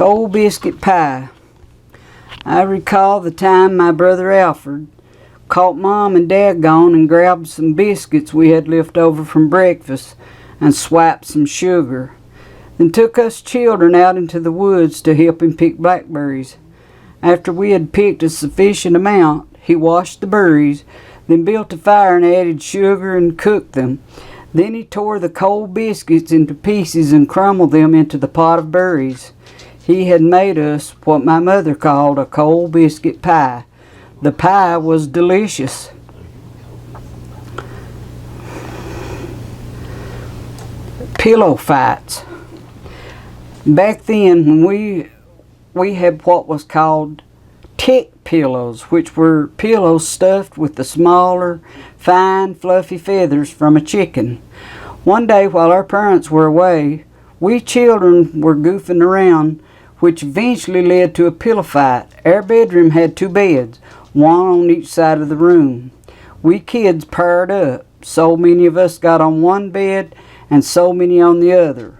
Cold biscuit pie. I recall the time my brother Alfred caught Mom and Dad gone and grabbed some biscuits we had left over from breakfast and swiped some sugar. Then took us children out into the woods to help him pick blackberries. After we had picked a sufficient amount, he washed the berries, then built a fire and added sugar and cooked them. Then he tore the cold biscuits into pieces and crumbled them into the pot of berries. He had made us what my mother called a cold biscuit pie. The pie was delicious. Pillow fights. Back then, when we had what was called tick pillows, which were pillows stuffed with the smaller, fine, fluffy feathers from a chicken. One day while our parents were away, we children were goofing around, which eventually led to a pillow fight. Our bedroom had 2 beds, one on each side of the room. We kids paired up. So many of us got on one bed and so many on the other.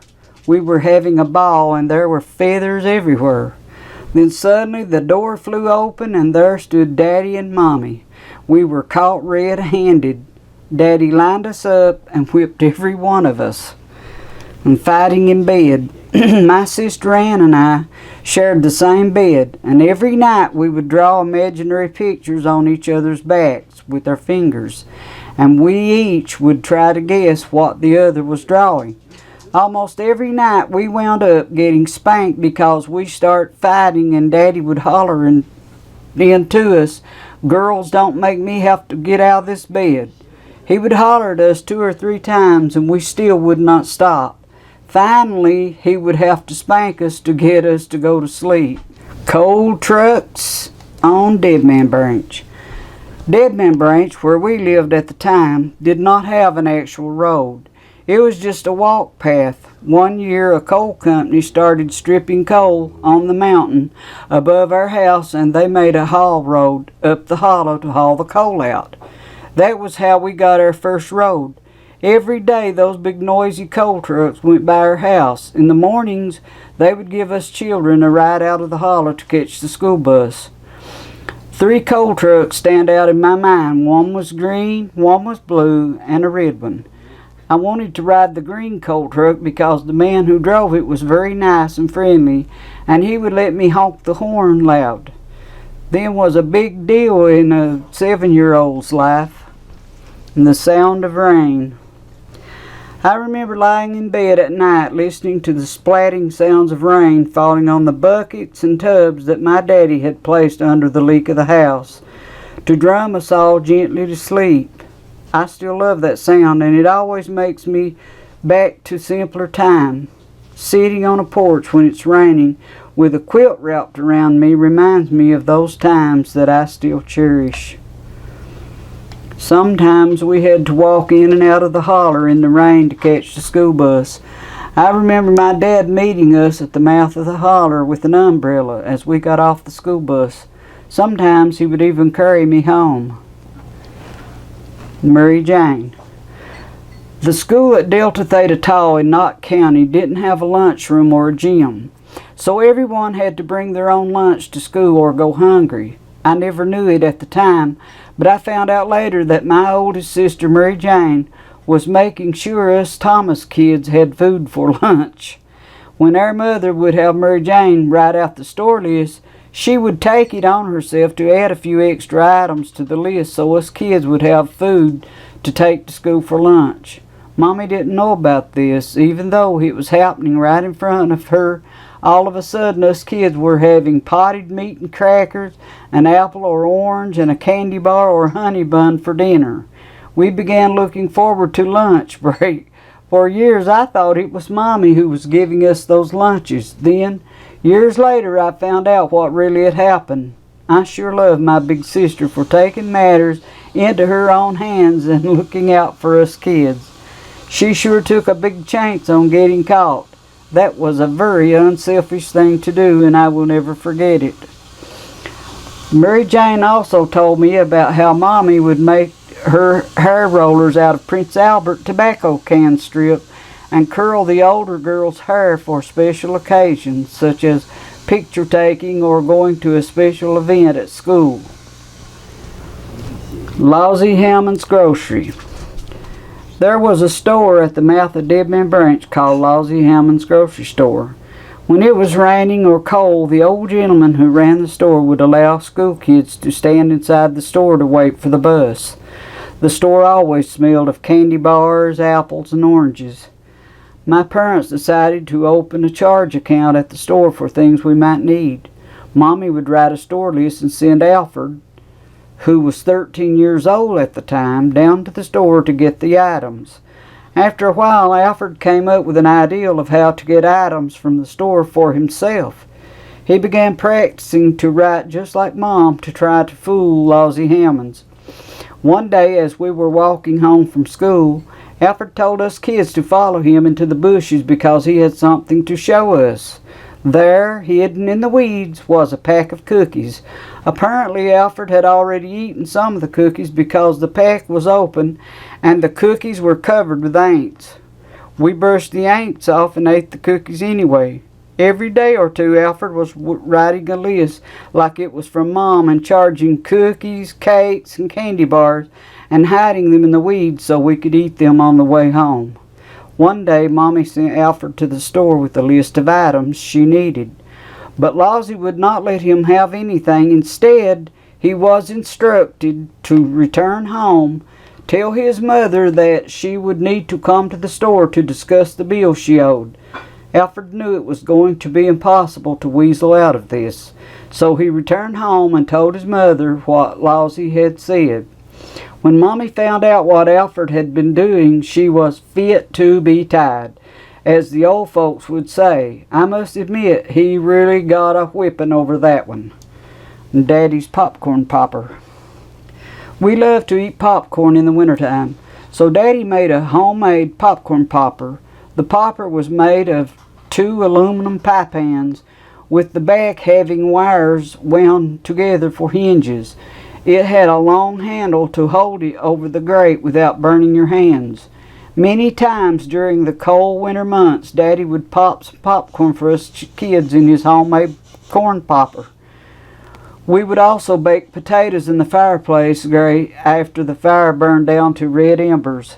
We were having a ball and there were feathers everywhere. Then suddenly the door flew open and there stood Daddy and Mommy. We were caught red-handed. Daddy lined us up and whipped every one of us. And fighting in bed. My sister Ann and I shared the same bed, and every night we would draw imaginary pictures on each other's backs with our fingers, and we each would try to guess what the other was drawing. Almost every night we wound up getting spanked because we started fighting, and Daddy would holler into us, "Girls, don't make me have to get out of this bed." He would holler at us 2 or 3 times, and we still would not stop. Finally, he would have to spank us to get us to go to sleep. Cold trucks on Deadman Branch. Deadman Branch, where we lived at the time, did not have an actual road. It was just a walk path. One year a coal company started stripping coal on the mountain above our house, and they made a haul road up the hollow to haul the coal out. That was how we got our first road. Every day those big noisy coal trucks went by our house. In the mornings they would give us children a ride out of the hollow to catch the school bus. 3 coal trucks stand out in my mind. One was green, one was blue, and a red one. I wanted to ride the green coal truck because the man who drove it was very nice and friendly, and he would let me honk the horn loud. Then was a big deal in a 7-year-old's life, and the sound of rain. I remember lying in bed at night listening to the splatting sounds of rain falling on the buckets and tubs that my daddy had placed under the leak of the house to drum us all gently to sleep. I still love that sound, and it always makes me back to simpler time. Sitting on a porch when it's raining with a quilt wrapped around me reminds me of those times that I still cherish. Sometimes we had to walk in and out of the holler in the rain to catch the school bus. I remember my dad meeting us at the mouth of the holler with an umbrella as we got off the school bus. Sometimes he would even carry me home. Mary Jane. The school at Delta Theta Tau in Knott County didn't have a lunchroom or a gym, so everyone had to bring their own lunch to school or go hungry. I never knew it at the time, but I found out later that my oldest sister, Mary Jane, was making sure us Thomas kids had food for lunch. When our mother would have Mary Jane write out the store list, she would take it on herself to add a few extra items to the list so us kids would have food to take to school for lunch. Mommy didn't know about this, even though it was happening right in front of her. All of a sudden, us kids were having potted meat and crackers, an apple or orange, and a candy bar or honey bun for dinner. We began looking forward to lunch break. For years, I thought it was Mommy who was giving us those lunches. Then, years later, I found out what really had happened. I sure love my big sister for taking matters into her own hands and looking out for us kids. She sure took a big chance on getting caught. That was a very unselfish thing to do, and I will never forget it. Mary Jane also told me about how Mommy would make her hair rollers out of Prince Albert tobacco can strip and curl the older girls' hair for special occasions, such as picture taking, or going to a special event at school. Lousy Hammond's Grocery. There was a store at the mouth of Deadman Branch called Lousy Hammond's Grocery Store. When it was raining or cold, the old gentleman who ran the store would allow school kids to stand inside the store to wait for the bus. The store always smelled of candy bars, apples, and oranges. My parents decided to open a charge account at the store for things we might need. Mommy would write a store list and send Alfred, who was 13 years old at the time, down to the store to get the items. After a while, Alfred came up with an idea of how to get items from the store for himself. He began practicing to write just like Mom to try to fool Lousy Hammond's. One day, as we were walking home from school, Alfred told us kids to follow him into the bushes because he had something to show us. There, hidden in the weeds, was a pack of cookies. Apparently, Alfred had already eaten some of the cookies because the pack was open and the cookies were covered with ants. We brushed the ants off and ate the cookies anyway. Every day or two, Alfred was writing a list like it was from Mom and charging cookies, cakes, and candy bars and hiding them in the weeds so we could eat them on the way home. One day, Mommy sent Alfred to the store with a list of items she needed. But Lousy would not let him have anything. Instead, he was instructed to return home, tell his mother that she would need to come to the store to discuss the bill she owed. Alfred knew it was going to be impossible to weasel out of this, so he returned home and told his mother what Lousy had said. When Mommy found out what Alfred had been doing, she was fit to be tied. As the old folks would say, I must admit he really got a whipping over that one. Daddy's popcorn popper. We love to eat popcorn in the wintertime, so Daddy made a homemade popcorn popper. The popper was made of 2 aluminum pie pans, with the back having wires wound together for hinges. It had a long handle to hold it over the grate without burning your hands. Many times during the cold winter months, Daddy would pop some popcorn for us kids in his homemade corn popper. We would also bake potatoes in the fireplace grate after the fire burned down to red embers.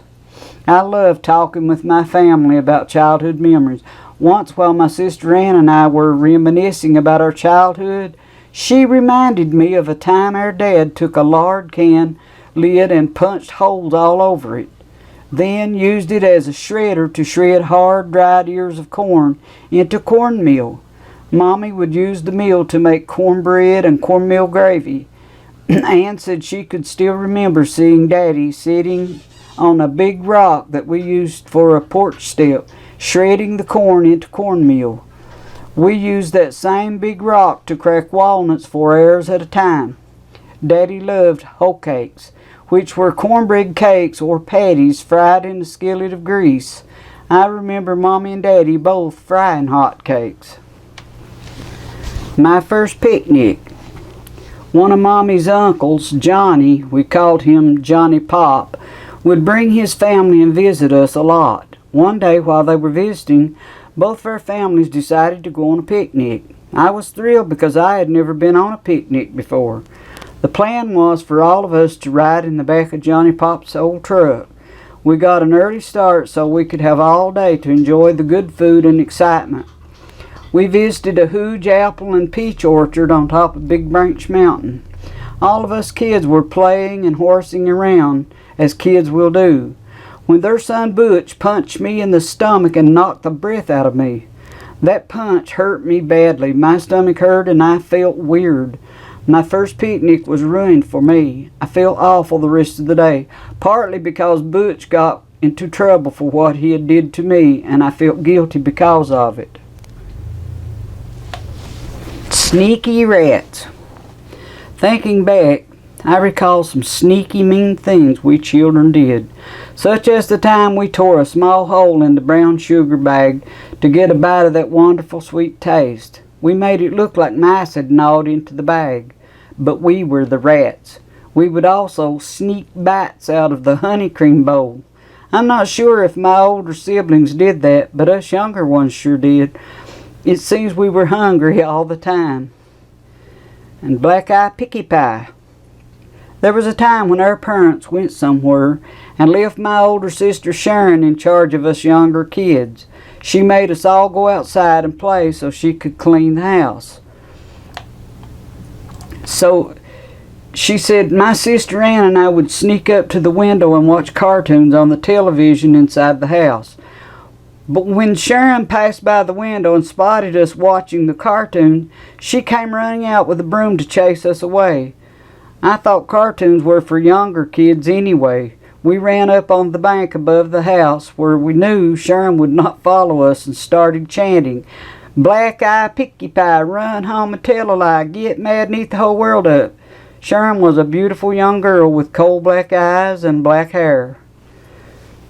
I love talking with my family about childhood memories. Once, while my sister Ann and I were reminiscing about our childhood, she reminded me of a time our dad took a lard can lid and punched holes all over it, then used it as a shredder to shred hard, dried ears of corn into cornmeal. Mommy would use the meal to make cornbread and cornmeal gravy. Ann said she could still remember seeing Daddy sitting on a big rock that we used for a porch step, shredding the corn into cornmeal. We used that same big rock to crack walnuts 4 hours at a time. Daddy loved hoe cakes, which were cornbread cakes or patties fried in a skillet of grease. I remember Mommy and Daddy both frying hot cakes. My first picnic. One of Mommy's uncles, Johnny, we called him Johnny Pop, would bring his family and visit us a lot. One day while they were visiting, both of our families decided to go on a picnic. I was thrilled because I had never been on a picnic before. The plan was for all of us to ride in the back of Johnny Pop's old truck. We got an early start so we could have all day to enjoy the good food and excitement. We visited a huge apple and peach orchard on top of Big Branch Mountain. All of us kids were playing and horsing around, as kids will do, when their son Butch punched me in the stomach and knocked the breath out of me. That punch hurt me badly. My stomach hurt and I felt weird. My first picnic was ruined for me. I felt awful the rest of the day, partly because Butch got into trouble for what he had did to me, and I felt guilty because of it. Sneaky rats. Thinking back, I recall some sneaky mean things we children did, such as the time we tore a small hole in the brown sugar bag to get a bite of that wonderful sweet taste. We made it look like mice had gnawed into the bag, but we were the rats. We would also sneak bites out of the honey cream bowl. I'm not sure if my older siblings did that, but us younger ones sure did. It seems we were hungry all the time. And Black Eye Picky Pie. There was a time when our parents went somewhere and left my older sister Sharon in charge of us younger kids. She made us all go outside and play so she could clean the house. So she said my sister Ann and I would sneak up to the window and watch cartoons on the television inside the house. But when Sharon passed by the window and spotted us watching the cartoon, she came running out with a broom to chase us away. I thought cartoons were for younger kids anyway. We ran up on the bank above the house where we knew Sharon would not follow us and started chanting, "Black Eye Picky Pie, run home and tell a lie, get mad and eat the whole world up." Sharon was a beautiful young girl with coal black eyes and black hair.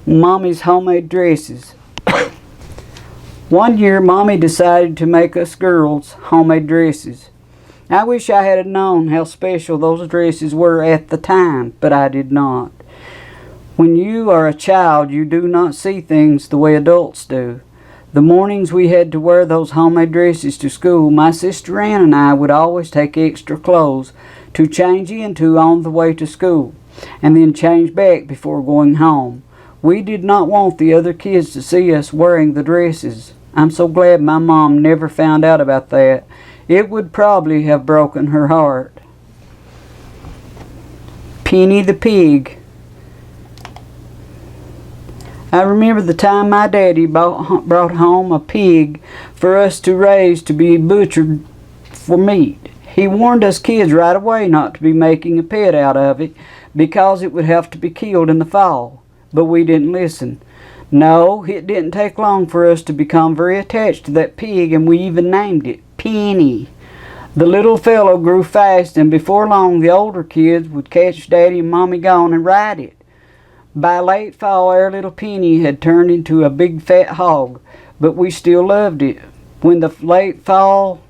Mommy's homemade dresses. One year, Mommy decided to make us girls homemade dresses. I wish I had known how special those dresses were at the time, but I did not. When you are a child, you do not see things the way adults do. The mornings we had to wear those homemade dresses to school, my sister Ann and I would always take extra clothes to change into on the way to school, and then change back before going home. We did not want the other kids to see us wearing the dresses. I'm so glad my mom never found out about that. It would probably have broken her heart. Penny the Pig. I remember the time my daddy brought home a pig for us to raise to be butchered for meat. He warned us kids right away not to be making a pet out of it because it would have to be killed in the fall, but we didn't listen. No, it didn't take long for us to become very attached to that pig, and we even named it Penny. The little fellow grew fast, and before long the older kids would catch Daddy and Mommy gone and ride it. By late fall, our little Penny had turned into a big fat hog, but we still loved it. When the late fall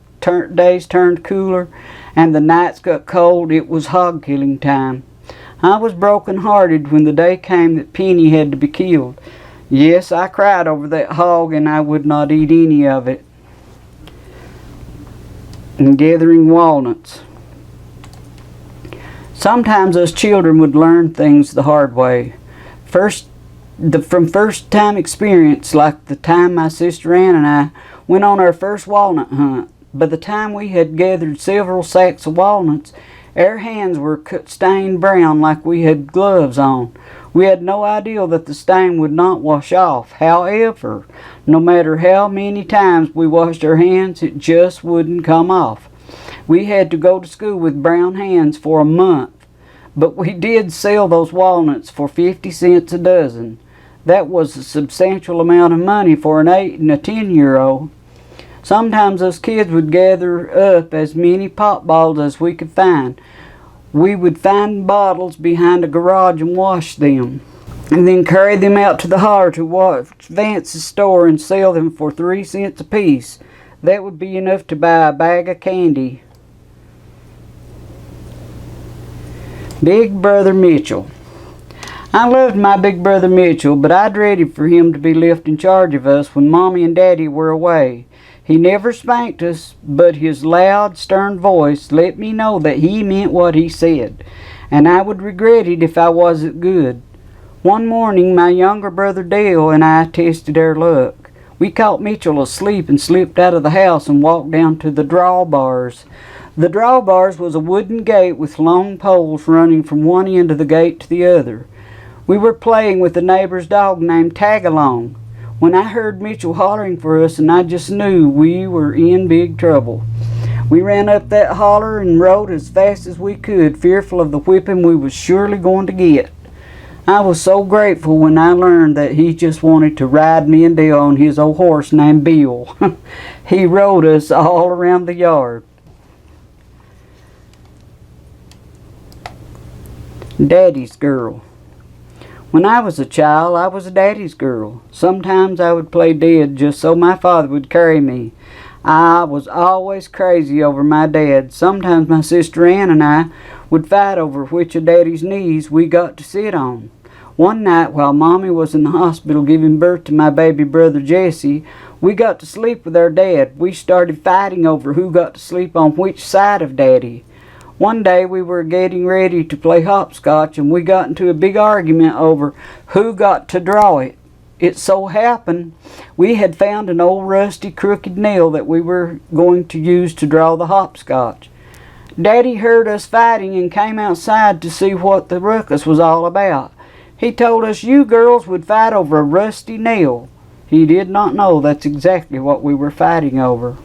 days turned cooler and the nights got cold, it was hog killing time. I was broken hearted when the day came that Penny had to be killed. Yes, I cried over that hog, and I would not eat any of it. And gathering walnuts. Sometimes us children would learn things the hard way. From first time experience, like the time my sister Ann and I went on our first walnut hunt. By the time we had gathered several sacks of walnuts, our hands were stained brown like we had gloves on. We had no idea that the stain would not wash off. However, no matter how many times we washed our hands, it just wouldn't come off. We had to go to school with brown hands for a month. But we did sell those walnuts for 50 cents a dozen. That was a substantial amount of money for an 8 and a 10-year-old. Sometimes us kids would gather up as many pop balls as we could find. We would find bottles behind a garage and wash them, and then carry them out to the holler to Vance's store and sell them for 3 cents apiece. That would be enough to buy a bag of candy. Big Brother Mitchell. I loved my big brother Mitchell, but I dreaded for him to be left in charge of us when Mommy and Daddy were away. He never spanked us, but his loud, stern voice let me know that he meant what he said, and I would regret it if I wasn't good. One morning, my younger brother Dale and I tested our luck. We caught Mitchell asleep and slipped out of the house and walked down to the drawbars. The drawbars was a wooden gate with long poles running from one end of the gate to the other. We were playing with a neighbor's dog named Tagalong when I heard Mitchell hollering for us, and I just knew we were in big trouble. We ran up that holler and rode as fast as we could, fearful of the whipping we was surely going to get. I was so grateful when I learned that he just wanted to ride me and Dale on his old horse named Bill. He rode us all around the yard. Daddy's Girl. When I was a child, I was a daddy's girl. Sometimes I would play dead just so my father would carry me. I was always crazy over my dad. Sometimes my sister Ann and I would fight over which of Daddy's knees we got to sit on. One night while Mommy was in the hospital giving birth to my baby brother Jesse, We got to sleep with our dad. We started fighting over who got to sleep on which side of Daddy. One day we were getting ready to play hopscotch, and we got into a big argument over who got to draw it. It so happened we had found an old rusty crooked nail that we were going to use to draw the hopscotch. Daddy heard us fighting and came outside to see what the ruckus was all about. He told us you girls would fight over a rusty nail. He did not know that's exactly what we were fighting over.